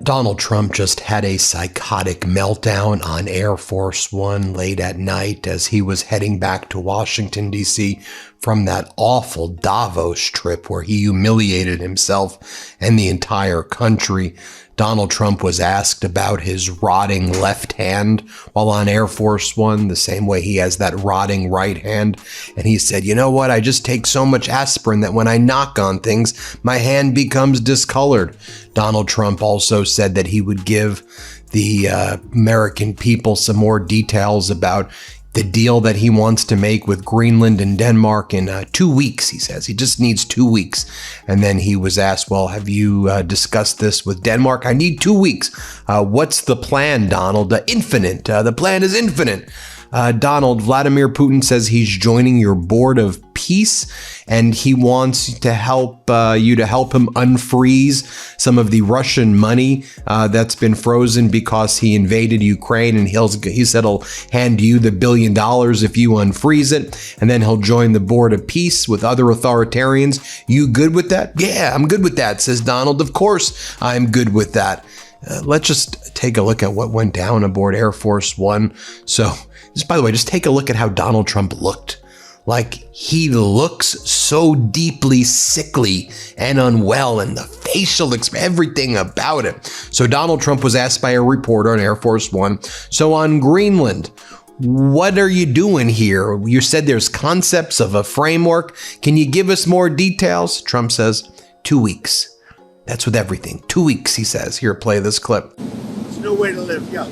Donald Trump just had a psychotic meltdown on Air Force One late at night as he was heading back to Washington, D.C. from that awful Davos trip where he humiliated himself and the entire country. Donald Trump was asked about his rotting left hand while on Air Force One, the same way he has that rotting right hand. And he said, you know what? I just take so much aspirin that when I knock on things, my hand becomes discolored. Donald Trump also said that he would give the American people some more details about the deal that he wants to make with Greenland and Denmark in 2 weeks, he says. He just needs 2 weeks. And then he was asked, well, have you discussed this with Denmark? I need 2 weeks. What's the plan, Donald? Infinite. The plan is infinite. Vladimir Putin says he's joining your board of peace, and he wants to help you to help him unfreeze some of the Russian money that's been frozen because he invaded Ukraine, and he said he'll hand you the $1 billion if you unfreeze it, and then he'll join the board of peace with other authoritarians. You good with that? Yeah, I'm good with that, says Donald. Of course I'm good with that. Let's just take a look at what went down aboard Air Force One. So, by the way, just take a look at how Donald Trump looked. Like, he looks so deeply sickly and unwell, and the facial expression, everything about him. So Donald Trump was asked by a reporter on Air Force One, so on Greenland, what are you doing here? You said there's concepts of a framework. Can you give us more details? Trump says, 2 weeks. That's with everything. 2 weeks, he says. Here, play this clip. There's no way to live, yeah.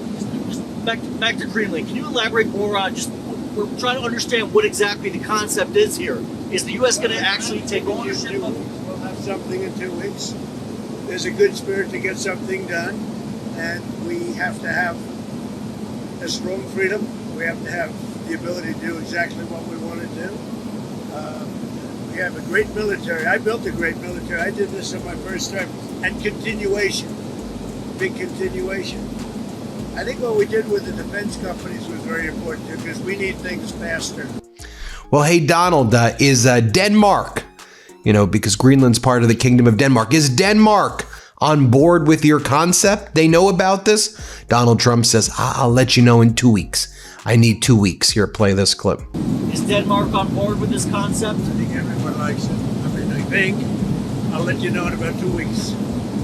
Back to Greenland. Can you elaborate more on we're trying to understand what exactly the concept is here. Is the U.S. going to actually take ownership of it? We'll have something in 2 weeks. There's a good spirit to get something done, and we have to have a strong freedom. We have to have the ability to do exactly what we want to do. We have a great military. I built a great military. I did this in my first term. And continuation, big continuation. I think what we did with the defense companies was very important too, because we need things faster. Well, hey, Donald, is Denmark, because Greenland's part of the Kingdom of Denmark, is Denmark on board with your concept? They know about this? Donald Trump says, I'll let you know in 2 weeks. I need 2 weeks. Here, play this clip. Is Denmark on board with this concept? I think everyone likes it. I think I'll let you know in about 2 weeks.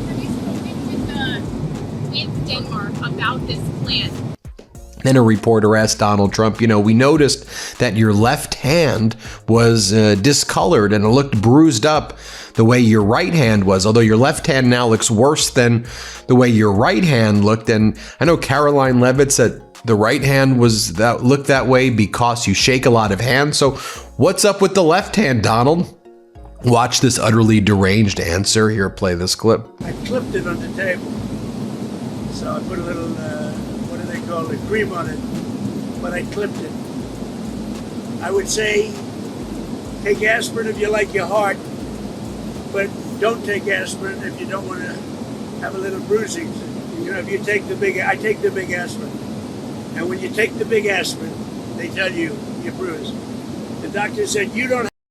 Have you spoken with Denmark about this plan? Then a reporter asked Donald Trump, we noticed that your left hand was discolored and it looked bruised up the way your right hand was, although your left hand now looks worse than the way your right hand looked. And I know Caroline Levitt said the right hand looked that way because you shake a lot of hands. So what's up with the left hand, Donald? Watch this utterly deranged answer. Here, play this clip. I clipped it on the table. So I put a little, what do they call it, cream on it. But I clipped it. I would say take aspirin if you like your heart, but don't take aspirin if you don't want to have a little bruising. If you take I take the big aspirin. And when you take the big aspirin, they tell you you're bruised. The doctor said, you don't